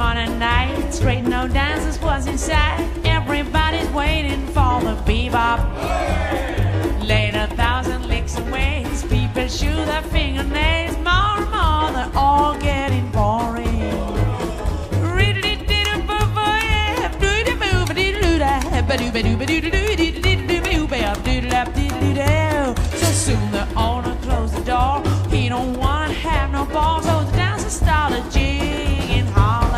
Monday night, straight no dancers was inside. Everybody's waiting for the bebop. Laid 1,000 licks and ways, people shoot their fingernails. More and more, they're all getting boring. So soon the owner closed the door. He don't want to have no ball, so the dancers started jigging in Harlem.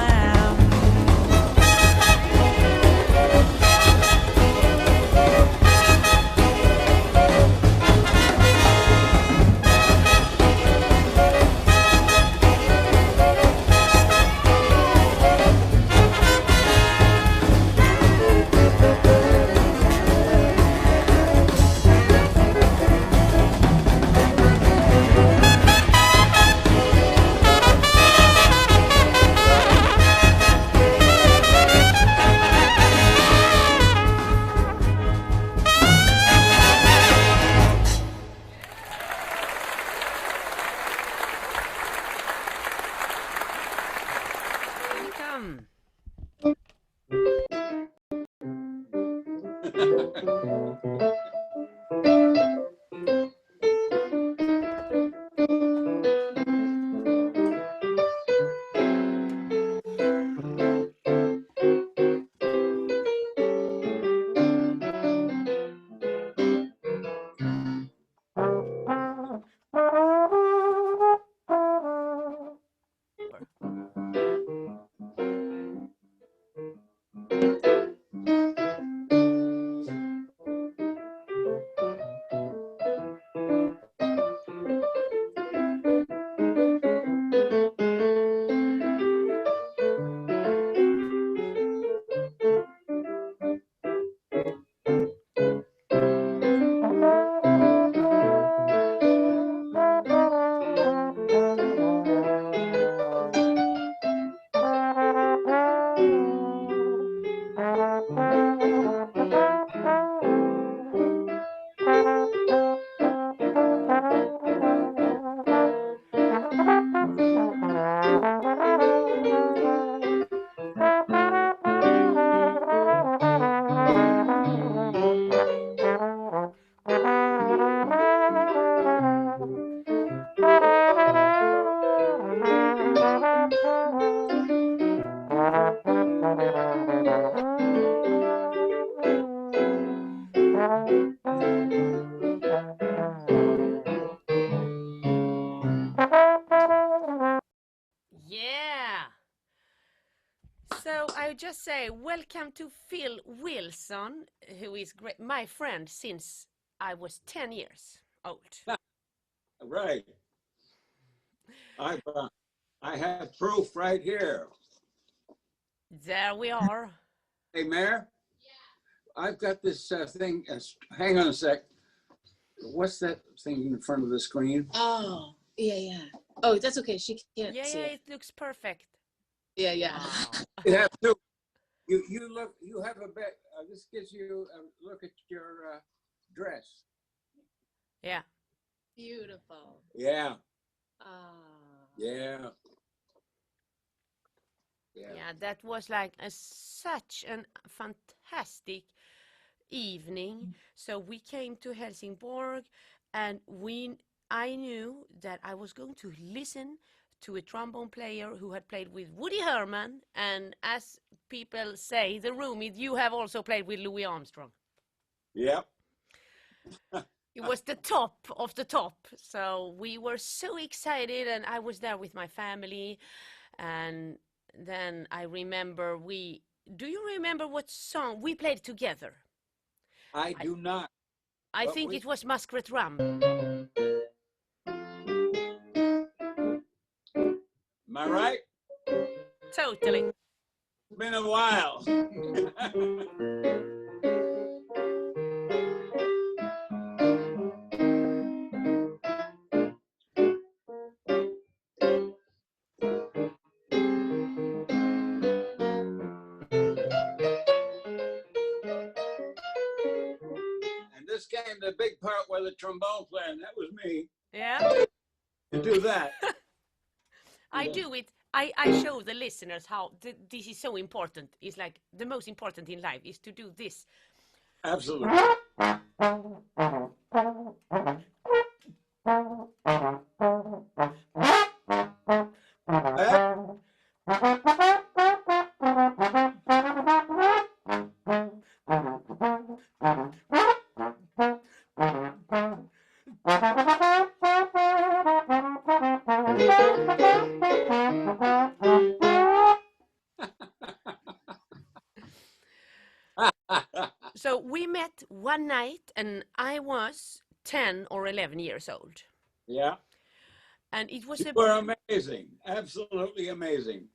Just say welcome to Phil Wilson, who is my friend since I was 10 years old. Right. I have proof right here. There we are. Hey, Mayor? Yeah. I've got this thing. Hang on a sec. What's that thing in front of the screen? Oh, yeah. Oh, that's okay. She can't see it looks perfect. Yeah. Wow. It has to. You look. You have a bit. This gives you a look at your dress. Yeah. Beautiful. Yeah. Yeah. Yeah, that was like such a fantastic evening. So we came to Helsingborg, and I knew that I was going to listen to a trombone player who had played with Woody Herman, and as people say, the roomie, you have also played with Louis Armstrong. Yep. It was the top of the top. So we were so excited, and I was there with my family. And then I remember do you remember what song we played together? I do not. I think it was Muskrat Rum. Am I right? Totally. It's been a while. And this came the big part where the trombone playing, that was me. Yeah. To do that. I do it I show the listeners how this is so important. It's like the most important in life is to do this. Absolutely. So we met one night, and I was 10 or 11 years old. Yeah. And it was You were amazing, absolutely amazing.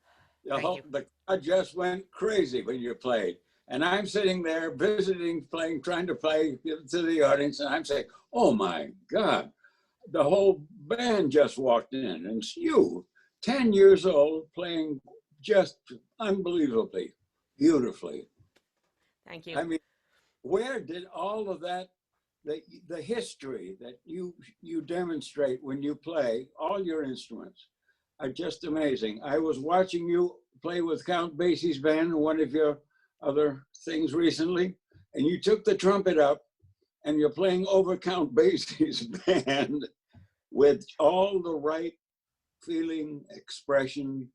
The crowd just went crazy when you played. And I'm sitting there visiting, playing, trying to play to the audience, and I'm saying, oh my God, the whole band just walked in, and it's you, 10 years old, playing just unbelievably, beautifully. Thank you. I mean, where did all of that, the history that you demonstrate when you play all your instruments are just amazing. I was watching you play with Count Basie's band, one of your other things recently, and you took the trumpet up and you're playing over Count Basie's band with all the right feeling, expression,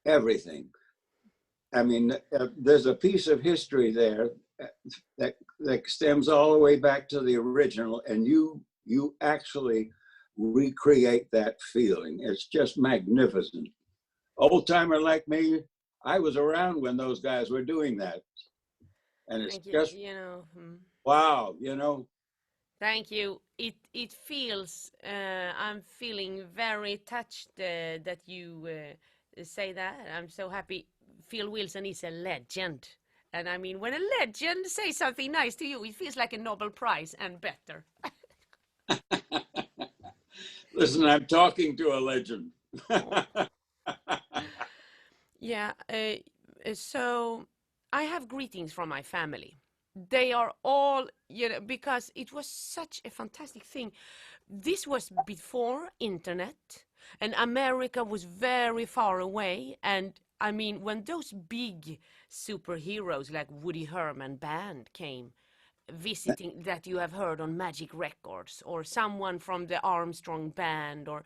everything. I mean, there's a piece of history there that stems all the way back to the original, and you actually recreate that feeling. It's just magnificent. Old timer like me, I was around when those guys were doing that, and it's just, you know, wow, you know. Thank you. It feels I'm feeling very touched that you say that. I'm so happy. Phil Wilson is a legend. And I mean, when a legend says something nice to you, it feels like a Nobel Prize and better. Listen, I'm talking to a legend. Yeah. So I have greetings from my family. They are all, you know, because it was such a fantastic thing. This was before internet, and America was very far away. And I mean, when those big superheroes like Woody Herman band came visiting, that you have heard on Magic Records, or someone from the Armstrong band, or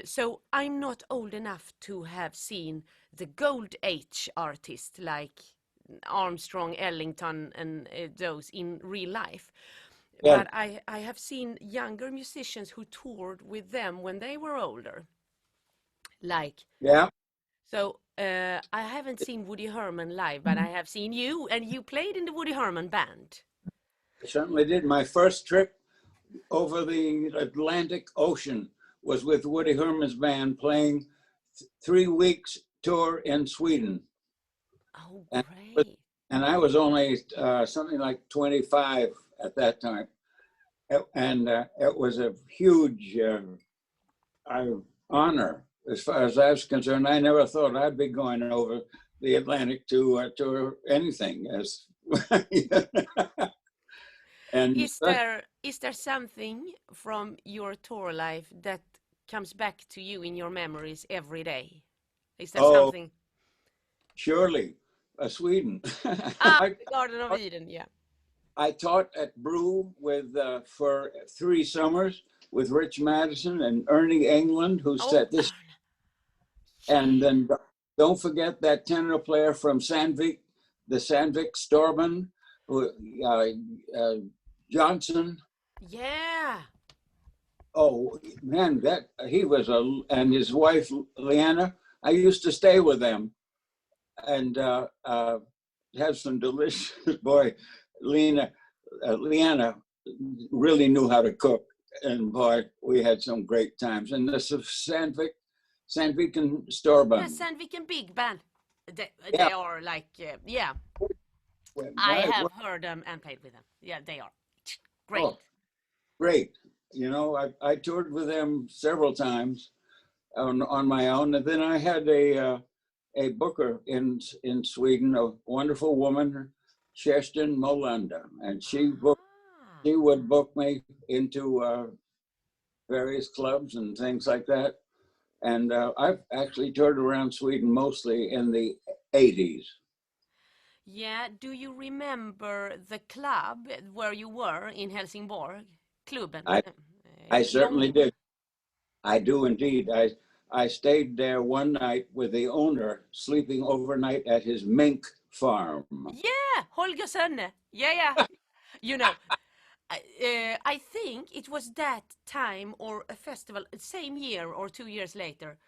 so I'm not old enough to have seen the Gold Age artists like Armstrong, Ellington, and those in real life. Yeah. But I have seen younger musicians who toured with them when they were older. Like, yeah. So I haven't seen Woody Herman live, but I have seen you, and you played in the Woody Herman band. I certainly did. My first trip over the Atlantic Ocean was with Woody Herman's band, playing 3 weeks tour in Sweden. Oh, great. And I was only something like 25 at that time. And it was a huge honor. As far as I was concerned, I never thought I'd be going over the Atlantic to anything. As and is there something from your tour life that comes back to you in your memories every day? Is there something? Surely, Sweden. The Garden of Eden, yeah. I taught at Brew with for 3 summers with Rich Madison and Ernie England, who set this. And then don't forget that tenor player from Sandvik, the Sandvik Storben, who, Johnson. Yeah. Oh man, that he was and his wife Leanna. I used to stay with them, and have some delicious. Boy, Leanna really knew how to cook, and boy, we had some great times. And this is Sandvik and Storben. Yeah, Sandvik and Big Band. They are like, yeah. I have heard them and played with them. Yeah, they are great. Oh, great. You know, I toured with them several times on my own, and then I had a booker in Sweden, a wonderful woman, Kerstin Molander, and she would book me into various clubs and things like that. And I've actually toured around Sweden mostly in the 80s. Yeah, do you remember the club where you were in Helsingborg? Klubben? I certainly Lång... did. I do indeed. I stayed there one night with the owner, sleeping overnight at his mink farm. Yeah, Holger Sönne. Yeah, yeah. You know, I think it was that time or a festival, same year or 2 years later,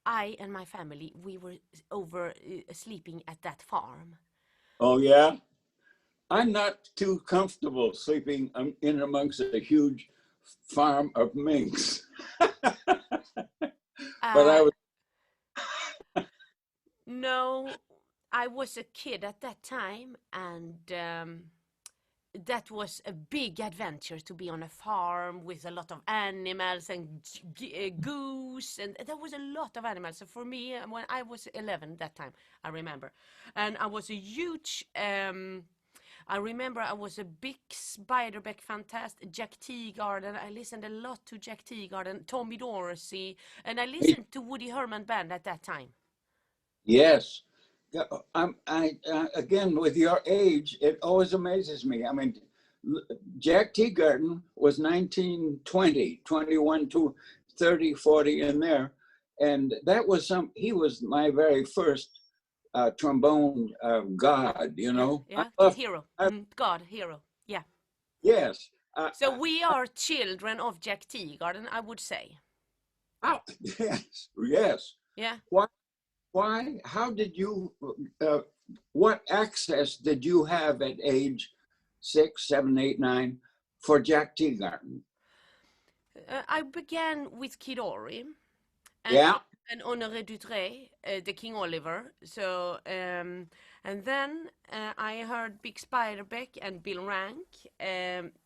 I and my family, we were over sleeping at that farm. Oh, yeah? I'm not too comfortable sleeping in amongst a huge farm of minks. But I was... No, I was a kid at that time, and that was a big adventure to be on a farm with a lot of animals and goose, and there was a lot of animals. So for me, when I was 11 that time, I remember, and I was a huge I remember I was a big Spiderbeck fantastic, Jack Teagarden. I listened a lot to Jack Teagarden, Tommy Dorsey, and I listened to Woody Herman Band at that time. Yes. Again, with your age, it always amazes me. I mean, Jack Teagarden was 19, 20, 21 to 30, 40 in there. And that was he was my very first trombone god, you know. Yeah, hero, god, hero, yeah. Yes. So we are children of Jack Teagarden, I would say. Oh, yes, yes. Yeah. Why? How did you? What access did you have at age 6, 7, 8, 9 for Jack Teagarden? I began with Kid Ory. And Honorary Doctorate, the King Oliver. So and then I heard Big Spiderbeck and Bill Rank.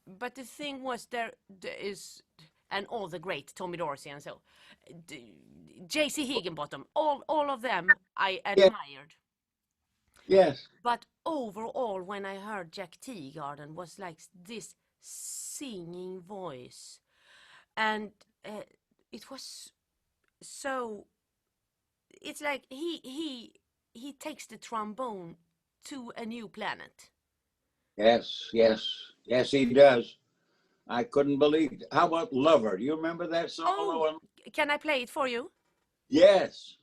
But the thing was there is, and all the great Tommy Dorsey and so, J.C. Higginbottom, all of them I admired. Yes. But overall, when I heard Jack Teagarden, was like this singing voice, and it was so. It's like he takes the trombone to a new planet. Yes, he does. I couldn't believe it. How about Lover? Do you remember that solo? Oh, can I play it for you? Yes.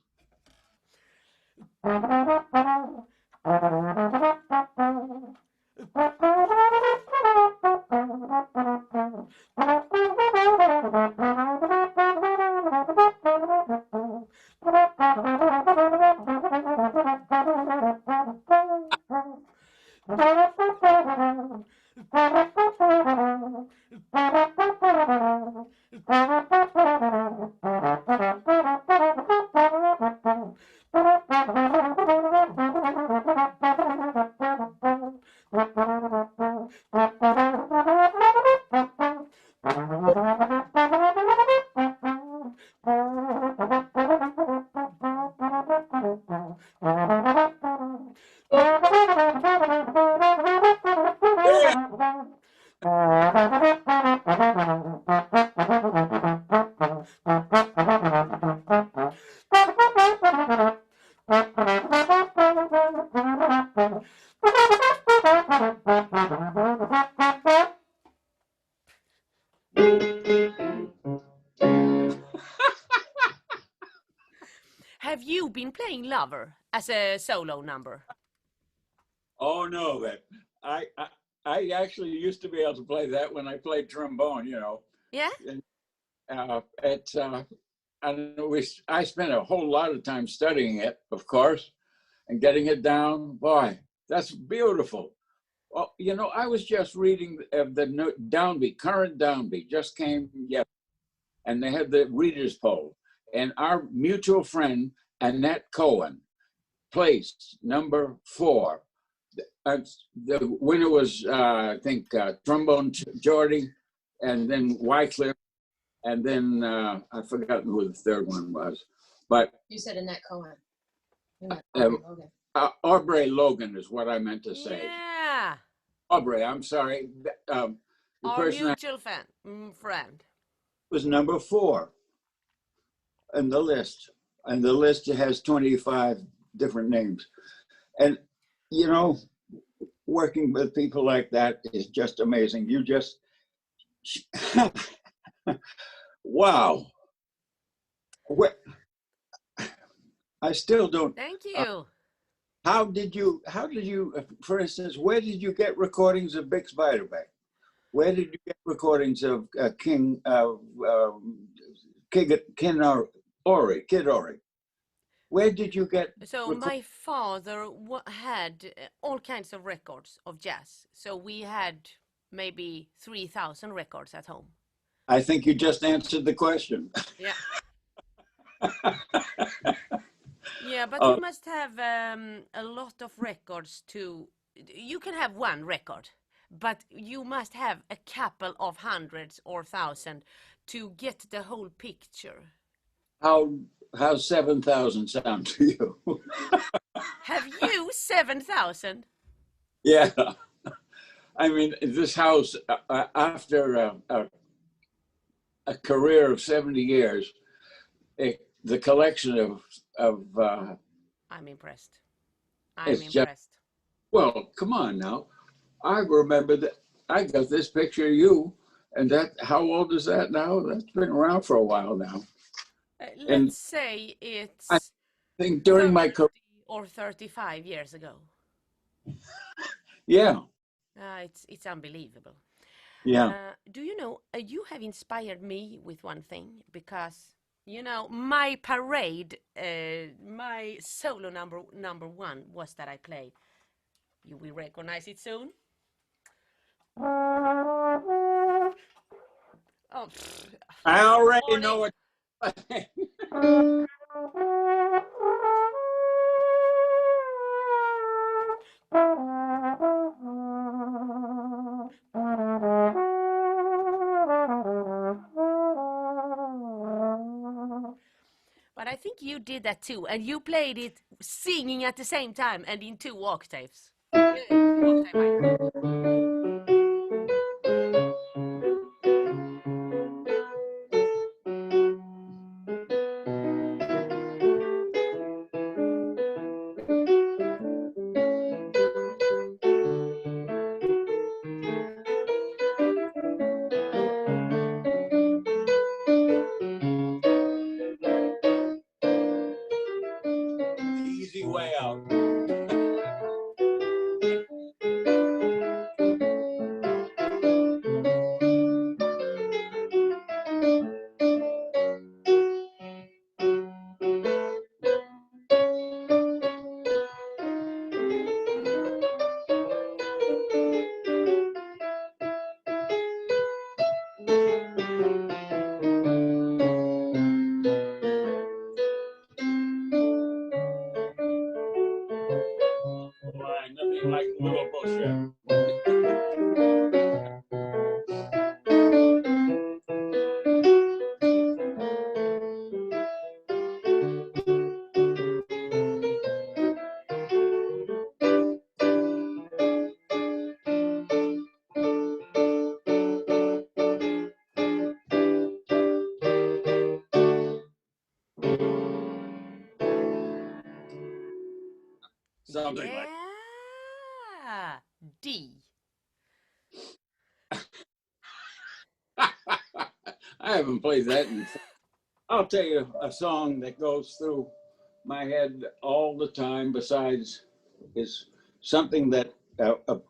Have you been playing Lover as a solo number? Oh no, that I actually used to be able to play that when I played trombone, you know. Yeah. And, I spent a whole lot of time studying it, of course, and getting it down. Boy, that's beautiful. Well, you know, I was just reading the downbeat, current downbeat just came yesterday, and they had the readers poll, and our mutual friend Annette Cohen placed number 4. The winner was, I think, Trombone Jordy, and then Wycliffe, and then I've forgotten who the third one was. But you said Annette Cohen. Aubrey Logan is what I meant to say. Yeah. Aubrey, I'm sorry. Our mutual friend was number 4. in the list, and the list has 25 different names. And, you know, working with people like that is just amazing. You just, wow. What, I still don't. Thank you. How did you, for instance, where did you get recordings of Bix Beiderbecke? Where did you get recordings of Kid Ory? Where did you get? So my father had all kinds of records of jazz. So we had maybe 3,000 records at home. I think you just answered the question. Yeah. Yeah, but you must have a lot of records to. You can have one record, but you must have a couple of hundreds or thousand to get the whole picture. How 7,000 sound to you? Have you 7,000? Yeah. I mean, this house, after a career of 70 years, the collection of I'm impressed. I'm impressed. Well, come on now. I remember that I got this picture of you, and how old is that now? That's been around for a while now. Let's say it's I think during my career, or 35 years ago. Yeah. It's unbelievable. Yeah. Do you know, you have inspired me with one thing, because, you know, my parade, my solo number one was that I played. You will recognize it soon. Oh, I already know what. But I think you did that too, and you played it singing at the same time and in 2 octaves. Easy way out. Nothing like little bullshit. Something like. Yeah, D. I haven't played that I'll tell you a song that goes through my head all the time, besides, is something that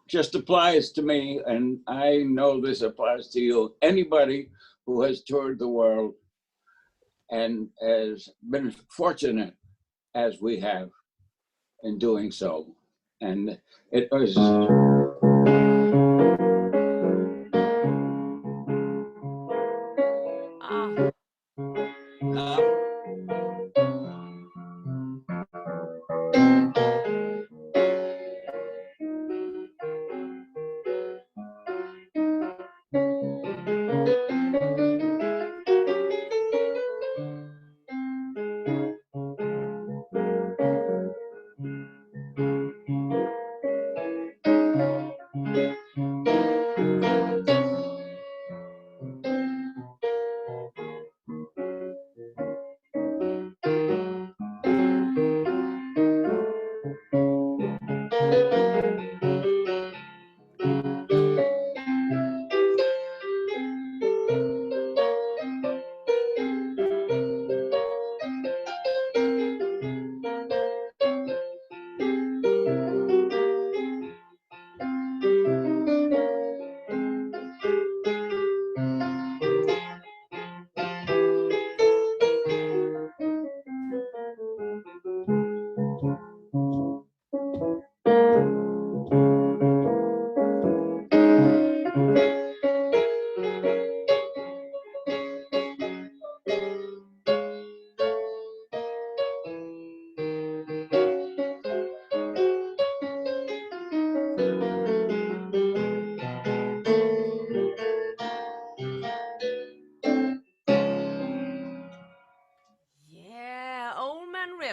just applies to me, and I know this applies to you. Anybody who has toured the world and has been fortunate, as we have, in doing so. And it was.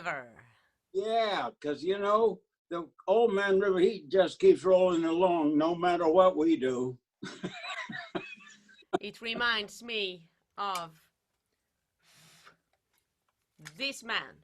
ever. Yeah, because you know, the Old Man River, he just keeps rolling along no matter what we do. It reminds me of this man.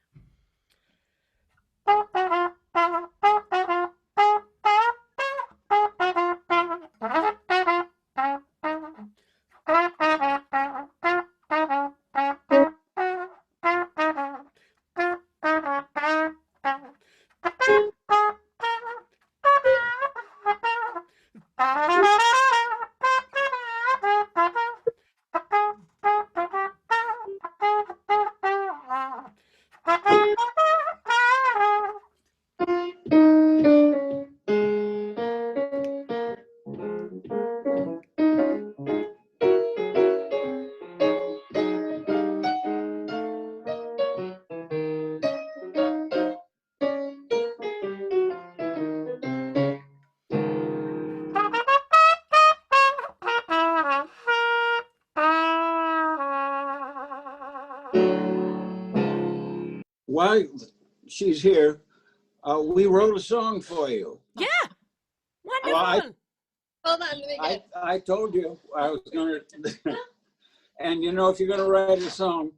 While she's here, we wrote a song for you. Yeah, Well, wonderful. Hold on, let me get. I told you I was going to, and you know, if you're going to write a song,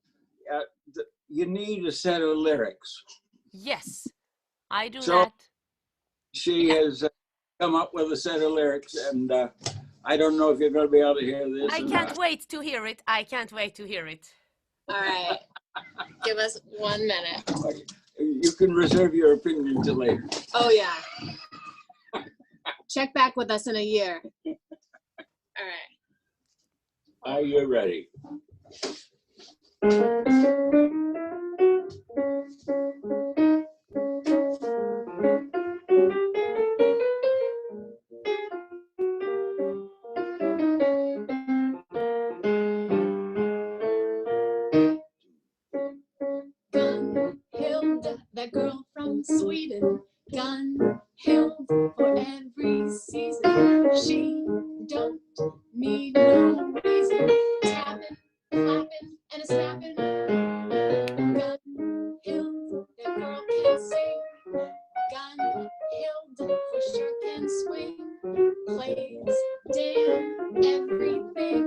you need a set of lyrics. Yes, I do So that. she has come up with a set of lyrics, and I don't know if you're going to be able to hear this. I can't wait to hear it. I can't wait to hear it. All right. Give us 1 minute. You can reserve your opinion till later. Oh, yeah. Check back with us in a year. All right. Are you ready? Gunhild, that girl from Sweden. Gunhild for every season. She don't need no reason. Tapping, clapping, and a snapping. Gunhild, that girl can sing. Gunhild for sure can swing. Plays damn everything.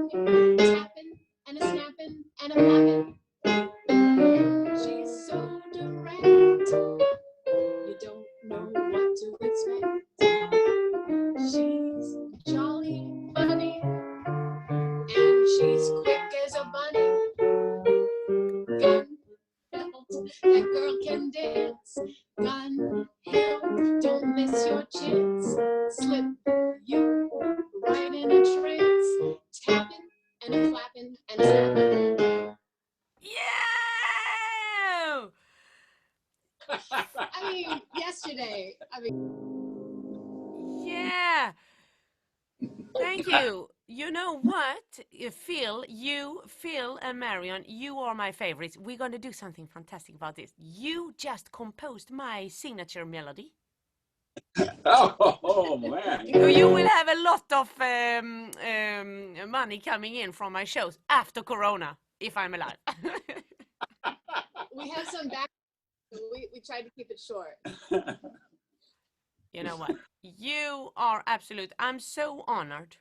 Tapping and a snapping and a clapping. She's so direct, you don't know what to expect. She's jolly funny, and she's quick as a bunny. Gunhild, that girl can dance. Gunhild, don't miss your chance. Slip you right in a trance. Tapping and a clapping and a snapping. Yeah! I mean, yesterday. Yeah. Thank you. You know what, Phil, Phil and Marion, you are my favorites. We're going to do something fantastic about this. You just composed my signature melody. Oh man. You will have a lot of money coming in from my shows after Corona, if I'm alive. We have some back. We tried to keep it short. You know what? You are absolute. I'm so honored.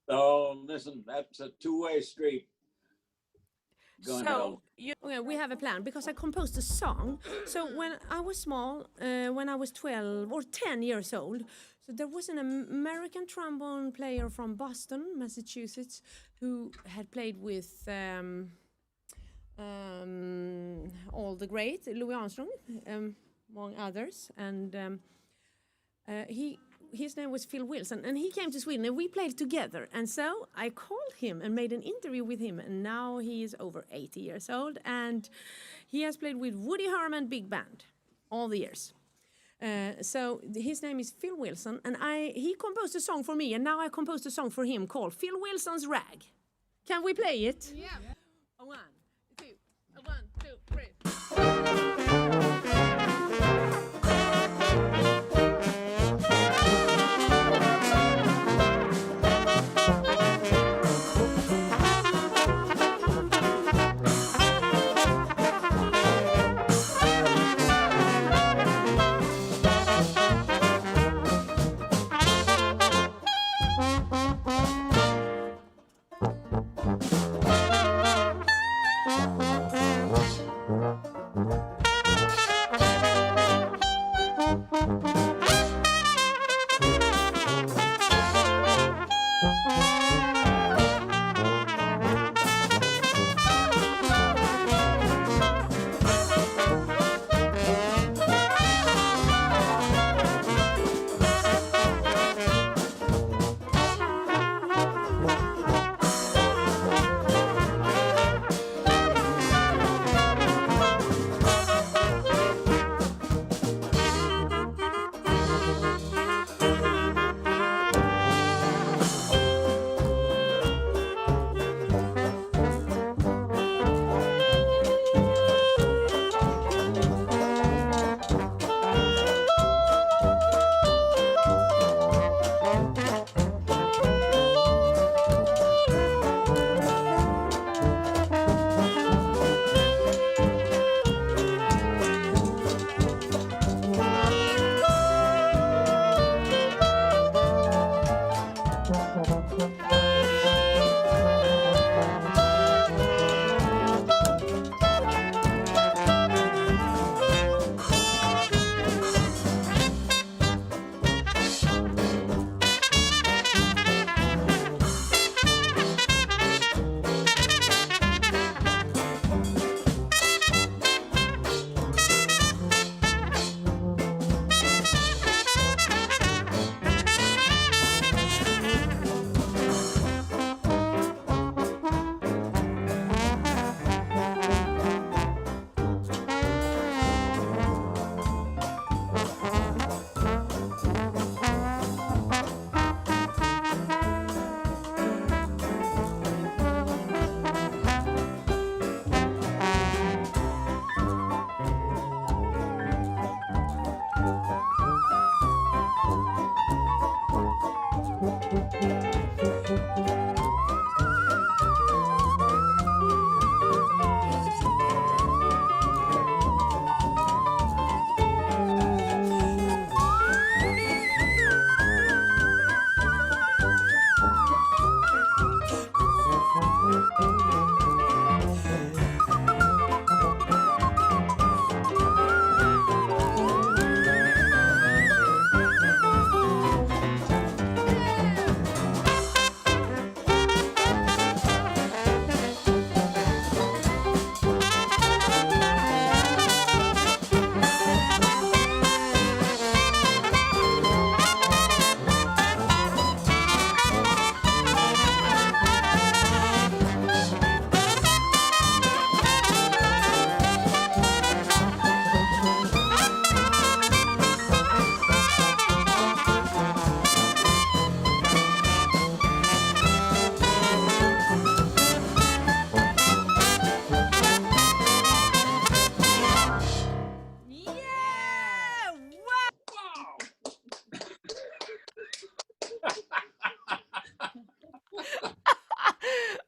Oh, listen, that's a two-way street. So we have a plan because I composed a song. So when I was small, when I was 12 or 10 years old, so there was an American trombone player from Boston, Massachusetts, who had played with all the great Louis Armstrong, among others, and his name was Phil Wilson, and he came to Sweden and we played together. And so I called him and made an interview with him, and now he is over 80 years old, and he has played with Woody Herman Big Band all the years. So his name is Phil Wilson, and he composed a song for me, and now I composed a song for him called Phil Wilson's Rag. Can we play it? Yeah. 1, 2, 1, 2, 3.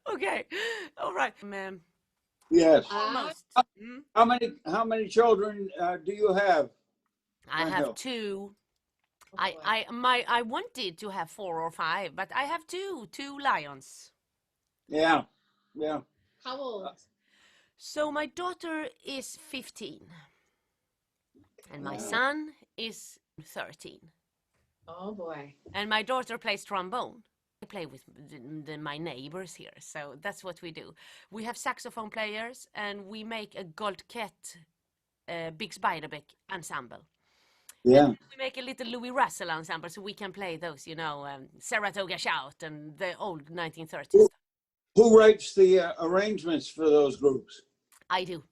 Okay, all right, ma'am. Yes. Almost. Mm. How many children do you have? I have Gunhild? two. Oh, boy. I wanted to have 4 or 5, but I have two lions. Yeah, yeah. How old? So my daughter is 15, and my Wow. son is 13. Oh boy. And my daughter plays trombone. I play with my neighbors here, so that's what we do. We have saxophone players, and we make a Gold Cat Big Spiderbeck ensemble. Yeah. And we make a little Louis Russell ensemble, so we can play those, you know, Saratoga Shout and the old 1930s stuff. Who writes the arrangements for those groups? I do.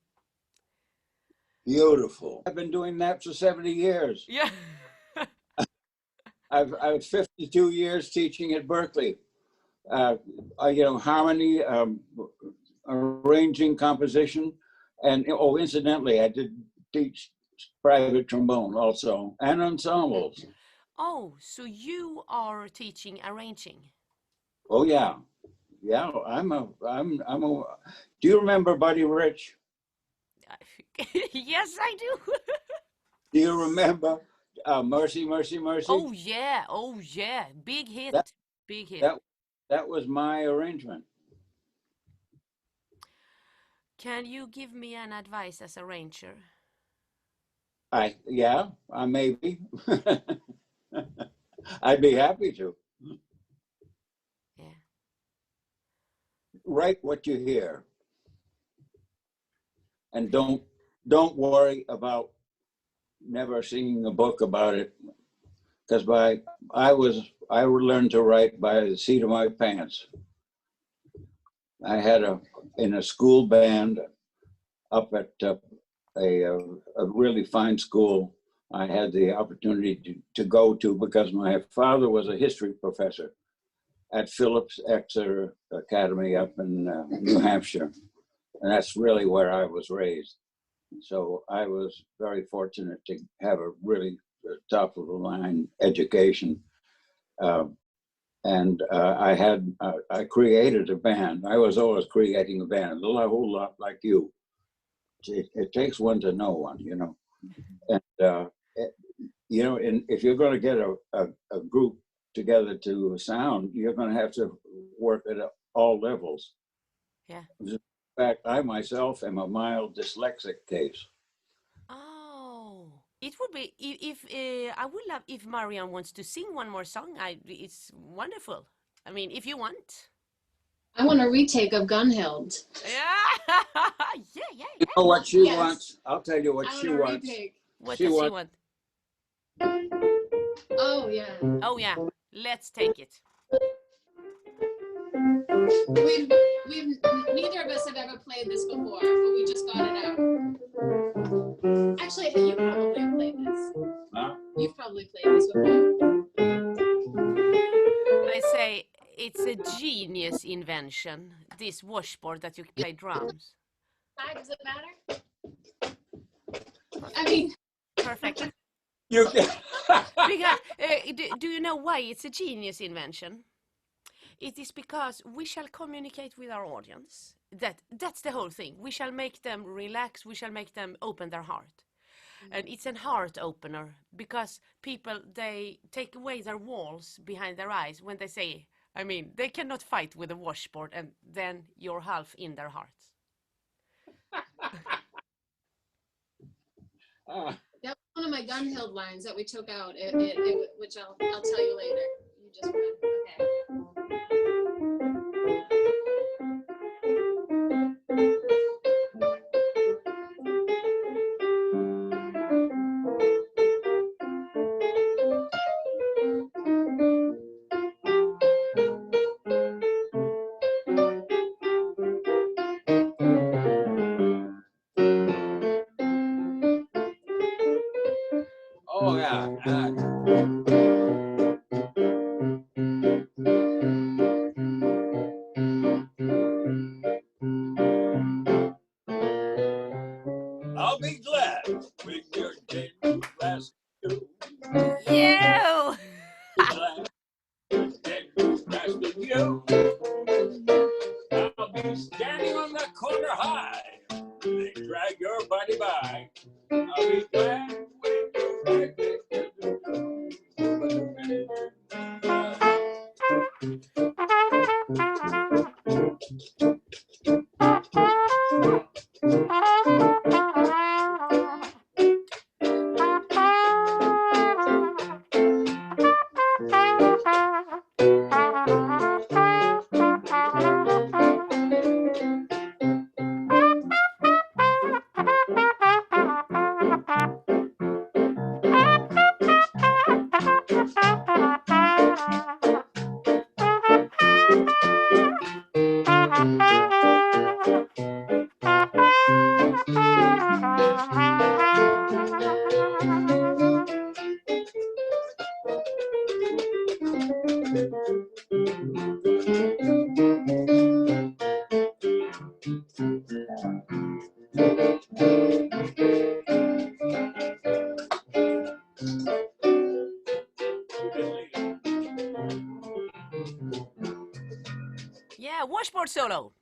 Beautiful. I've been doing that for 70 years. Yeah. I was 52 years teaching at Berklee. You know, harmony, arranging, composition, and oh, incidentally, I did teach private trombone also, and ensembles. Oh, so you are teaching arranging? Oh yeah, yeah. Do you remember Buddy Rich? Yes, I do. Do you remember Mercy, Mercy, Mercy? Oh yeah, big hit, big hit. That was my arrangement. Can you give me an advice as arranger? Maybe. I'd be happy to. Yeah. Write what you hear, and don't worry about never seeing a book about it, because I learned to write by the seat of my pants. I had in a school band up at a really fine school. I had the opportunity to go to because my father was a history professor at Phillips Exeter Academy up in New Hampshire, and that's really where I was raised. So I was very fortunate to have a really top of the line education. I created a band. I was always creating a band, a whole lot like you. It takes one to know one, you know. And, you know, if you're going to get a group together to sound, you're going to have to work at all levels. Yeah. In fact, I myself am a mild dyslexic case. Oh, it would be if I would love if Marianne wants to sing one more song. It's wonderful. I mean, if you want. I want a retake of Gunhild. Yeah, yeah, yeah, You yeah. know what she Yes. wants? I'll tell you what I she want a wants. retake. What She does she wants. want? Oh yeah. Oh yeah, let's take it. We've neither of us have ever played this before, but we just got it out. Actually, you probably have played this. Huh? You've probably played this before. I say it's a genius invention. This washboard that you play drums. Does it matter? I mean, Perfect. You can. Because do you know why it's a genius invention? It is because we shall communicate with our audience. That's the whole thing. We shall make them relax. We shall make them open their heart. And it's a heart opener because people, they take away their walls behind their eyes when they say, I mean, they cannot fight with a washboard and then you're half in their hearts. that was one of my Gunhild lines that we took out, which I'll tell you later. You just read. Okay. Oh yeah. I'll be glad when you're dead to last you. Yeah! Glad you're dead to last you. I'll be standing on the corner high. They drag your body by. I'll be glad when you're dead. Yeah, washboard solo.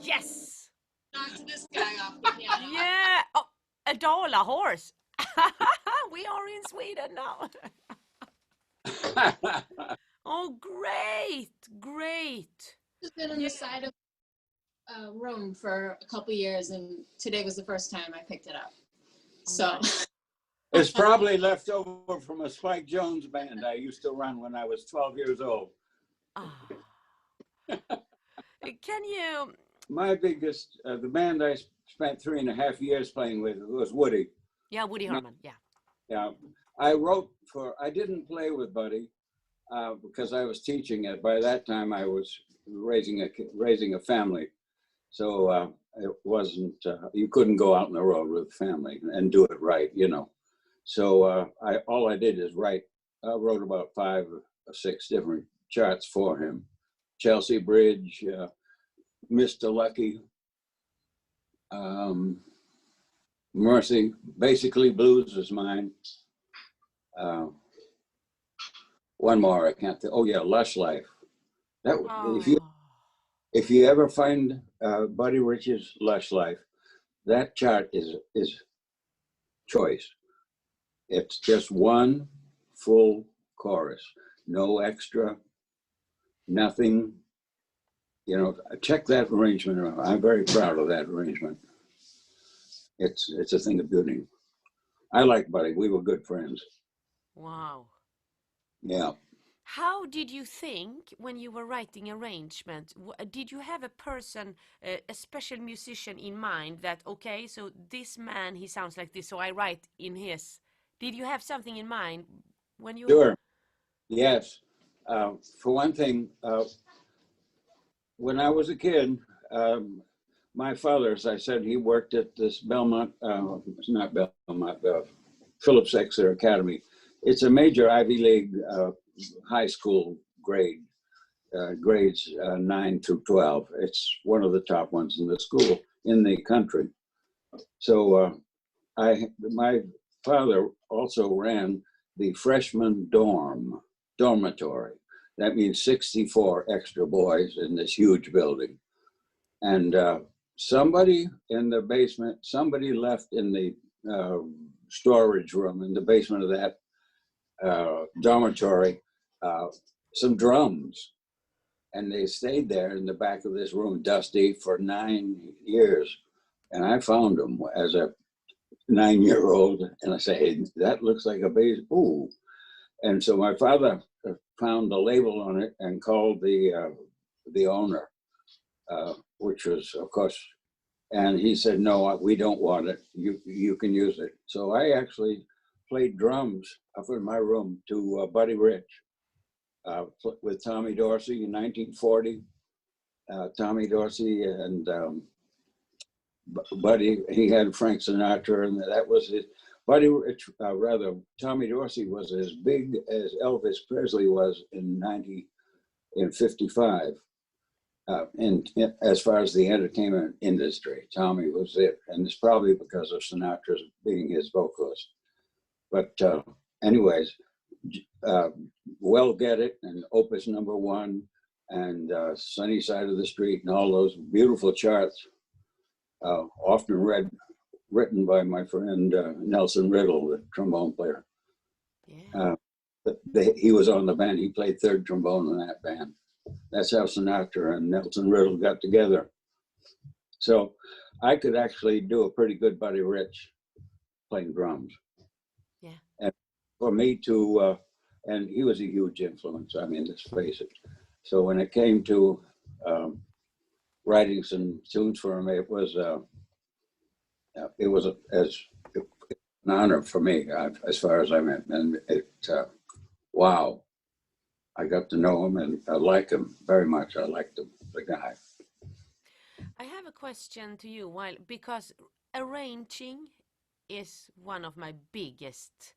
Yes! Knocked this guy off the piano. Yeah! Oh, a Dala horse. We are in Sweden now. Oh, great! Great! I've been on the side of a room for a couple years, and today was the first time I picked it up. So It's probably left over from a Spike Jones band I used to run when I was 12 years old. Ah. Can you? My biggest, the band I spent 3.5 years playing with was Woody. Yeah, Woody Herman. Yeah. Yeah, I didn't play with Buddy. because I was teaching it. By that time, I was raising a family, so it wasn't. You couldn't go out on the road with family and do it right, you know. So all I did is write. I wrote about 5 or 6 different charts for him. Chelsea Bridge, Mr. Lucky, Mercy, basically blues is mine. One more I can't think. Oh yeah, Lush Life. That if you ever find Buddy Rich's Lush Life, that chart is choice. It's just one full chorus, no extra, nothing. You know, check that arrangement out. I'm very proud of that arrangement. It's a thing of beauty. I like Buddy. We were good friends. Wow. Yeah. How did you think when you were writing arrangement? Did you have a person, a special musician in mind that, okay, so this man, he sounds like this, so I write in his. Did you have something in mind when you... Sure. Yes. For one thing, when I was a kid, my father, as I said, he worked at this Belmont, it's not Belmont, Phillips Exeter Academy. It's a major Ivy League high school grade, grades 9 through 12. It's one of the top ones in the school, in the country. So my father also ran the freshman dormitory. That means 64 extra boys in this huge building. And somebody in the basement, somebody left in the storage room in the basement of that dormitory some drums. And they stayed there in the back of this room, dusty, for 9 years. And I found them as a 9-year-old, and I say, hey, that looks like a bass. Ooh. And so my father found the label on it and called the owner, which was, of course, and he said, no, we don't want it. You can use it. So I actually played drums up in my room to Buddy Rich with Tommy Dorsey in 1940. Tommy Dorsey and Buddy, he had Frank Sinatra, and that was it. Buddy Rich, Tommy Dorsey was as big as Elvis Presley was in 55. And as far as the entertainment industry, Tommy was it, and it's probably because of Sinatra's being his vocalist. But anyways, Well Get It and Opus #1 and Sunny Side of the Street and all those beautiful charts, often written by my friend Nelson Riddle, the trombone player. Yeah. He was on the band. He played third trombone in that band. That's how Sinatra and Nelson Riddle got together. So I could actually do a pretty good Buddy Rich playing drums. Yeah. And for me to, and he was a huge influence, I mean, let's face it. So when it came to writing some tunes for him, it was an honor for me, as far as I went. And wow, I got to know him and I like him very much. I liked him, the guy. I have a question to you, because arranging is one of my biggest,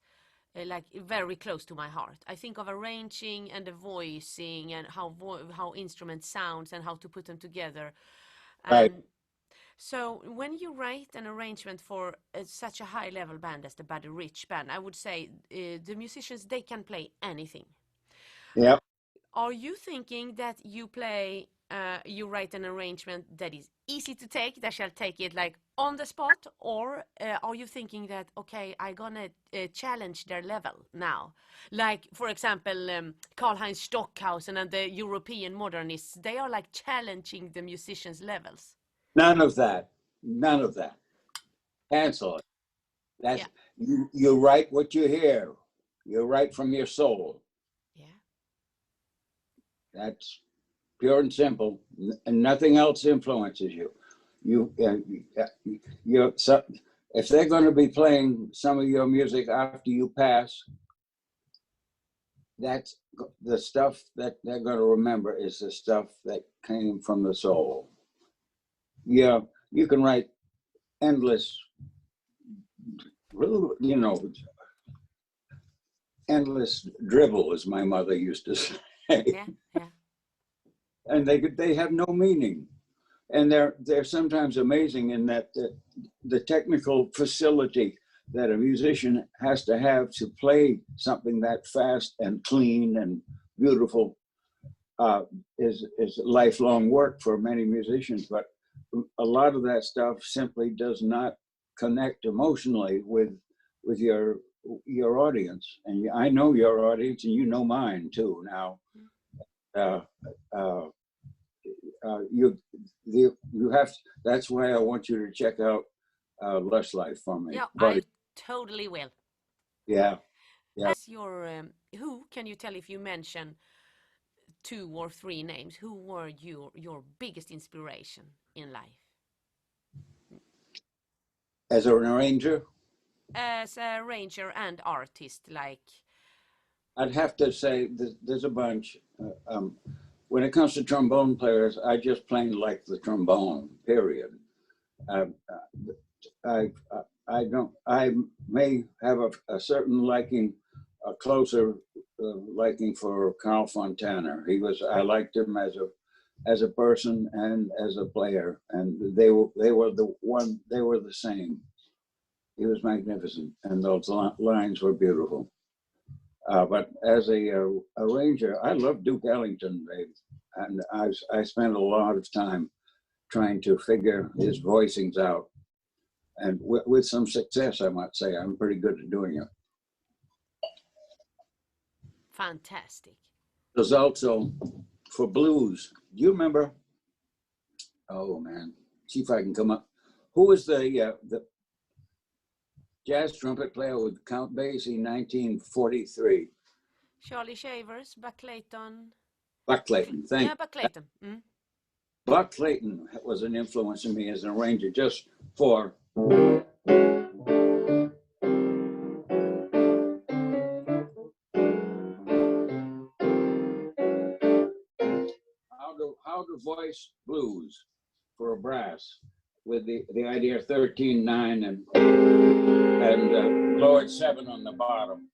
like very close to my heart. I think of arranging and the voicing and how instruments sounds and how to put them together. Right. So when you write an arrangement for such a high level band as the Buddy Rich band, I would say the musicians, they can play anything. Yeah. Are you thinking that you write an arrangement that is easy to take, that shall take it like on the spot, or are you thinking that, okay, I'm gonna challenge their level now? Like, for example, Karl-Heinz Stockhausen and the European modernists, they are like challenging the musicians' levels. None of that. None of that. Cancel it. That's, yeah. You write what you hear. You write from your soul. Yeah. That's pure and simple, and nothing else influences you. So if they're going to be playing some of your music after you pass, that's the stuff that they're going to remember is the stuff that came from the soul. Yeah, you can write endless, you know, endless dribble, as my mother used to say. Yeah, yeah. And they have no meaning. And they're sometimes amazing in that the technical facility that a musician has to have to play something that fast and clean and beautiful is lifelong work for many musicians. But a lot of that stuff simply does not connect emotionally with your audience. And I know your audience, and you know mine too now. Uh, uh, you have, that's why I want you to check out Lush Life for me. Yeah, But I totally will. yeah, yeah. As your who can you tell if you mention 2 or 3 names? Who were your biggest inspiration in life? As an arranger, As a arranger and artist, like. I'd have to say there's a bunch. When it comes to trombone players, I just plain like the trombone, period. I, I don't, I may have a certain liking, a closer liking for Carl Fontana. I liked him as a person and as a player, and they were the same. He was magnificent, and those lines were beautiful. But as a arranger, I love Duke Ellington, and I spent a lot of time trying to figure his voicings out, and with some success, I might say. I'm pretty good at doing it. Fantastic. There's also for blues. Do you remember? Oh man, see if I can come up. Who was the jazz trumpet player with Count Basie in 1943? Charlie Shavers, Buck Clayton. Buck Clayton. Thank you. Buck Clayton. Mm. Buck Clayton was an influence on me as an arranger, just for how to voice blues for a brass with the idea of 13/9 and lowered 7 on the bottom.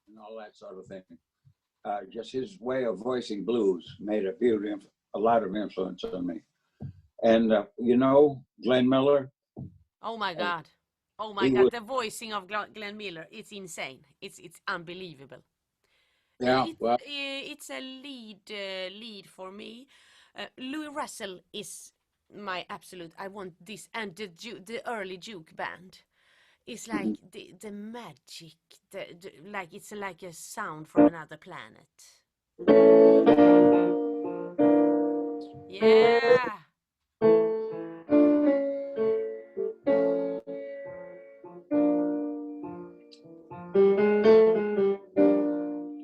And all that sort of thing. Just his way of voicing blues made a lot of influence on me. And you know, Glenn Miller. Oh my God. Oh my God, the voicing of Glenn Miller, it's insane. It's unbelievable. Yeah, well, it's a lead for me. Louis Russell is my absolute. I want this, and the early Duke band is like the magic. Like it's like a sound from another planet. Yeah.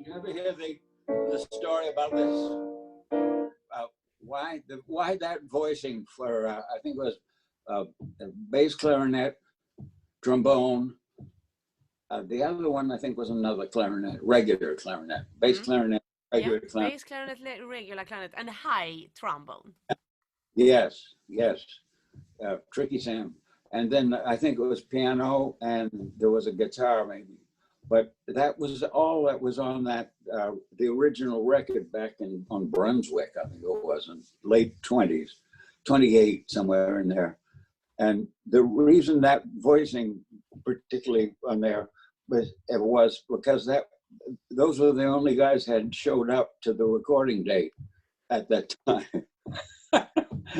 you ever hear the story about this? Why that voicing for I think it was bass clarinet, trombone. The other one I think was another clarinet, regular clarinet, bass clarinet, regular clarinet. Bass clarinet, regular clarinet, and high trombone. Yes, Tricky Sam. And then I think it was piano and there was a guitar maybe. But that was all that was on that, the original record back on Brunswick, I think it was, in late 20s, 28, somewhere in there. And the reason that voicing, particularly on there, was because those were the only guys had showed up to the recording date at that time.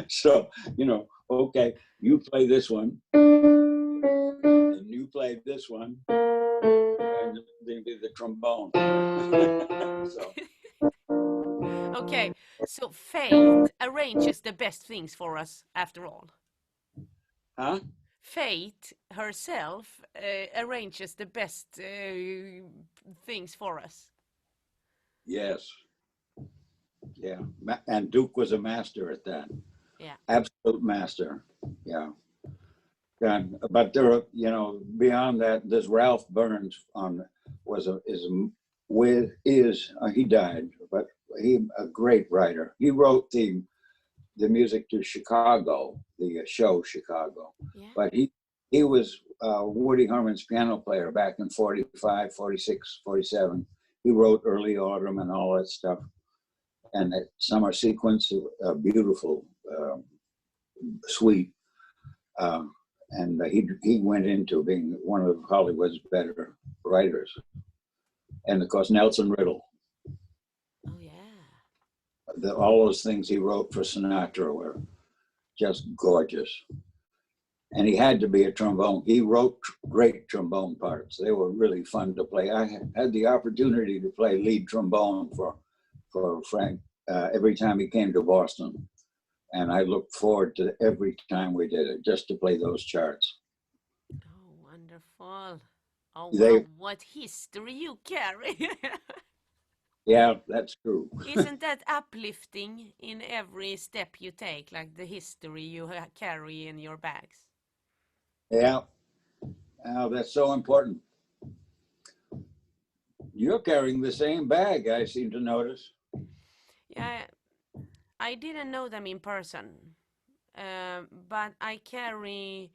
So, you know, okay, you play this one, and you play this one, and then do the trombone. So. Okay, so fate arranges the best things for us after all. Huh? Fate herself arranges the best things for us. Yes. Yeah, and Duke was a master at that. Yeah. absolute master. Yeah. And, but there are, you know, beyond that, this Ralph Burns he died, but he a great writer. He wrote the music to Chicago, the show Chicago. Yeah. But he was Woody Herman's piano player back in 45, 46, 47. He wrote Early Autumn and all that stuff. And that summer sequence, a beautiful suite. And he went into being one of Hollywood's better writers. And of course, Nelson Riddle. Oh, yeah. All those things he wrote for Sinatra were just gorgeous. And he had to be a trombone. He wrote great trombone parts. They were really fun to play. I had the opportunity to play lead trombone for Frank every time he came to Boston. And I looked forward to every time we did it, just to play those charts. Oh, wonderful. Oh, They- wow, what history you carry. Yeah, that's true. Isn't that uplifting in every step you take, like the history you carry in your bags? Yeah, that's so important. You're carrying the same bag, I seem to notice. Yeah, I didn't know them in person, but I carry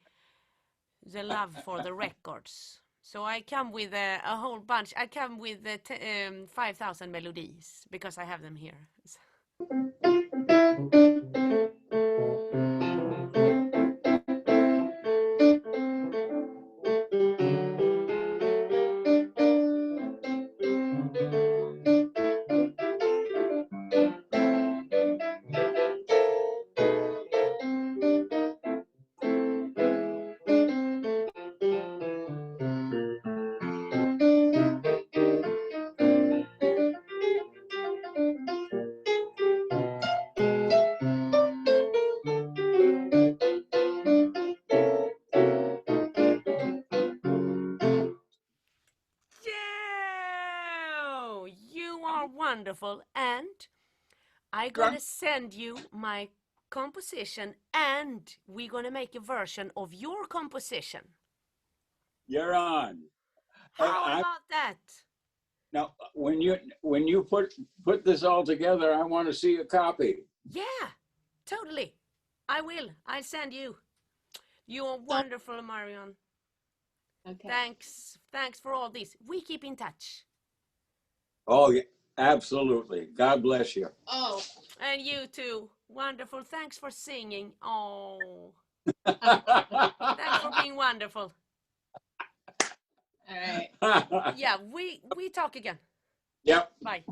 the love for the records. So I come with a whole bunch. I come with 5,000 melodies because I have them here. Yeah, you are wonderful, and I'm gonna send you my composition, and we're gonna make a version of your composition. You're on. How about that? Now, when you put this all together, I want to see a copy. Yeah, totally. I will. I'll send you. You're wonderful, Marion. Okay. Thanks for all this. We keep in touch. Oh, yeah, absolutely. God bless you. Oh. And you too. Wonderful. Thanks for singing. Oh. Thanks for being wonderful. All right. Yeah, we talk again. Yep. Bye.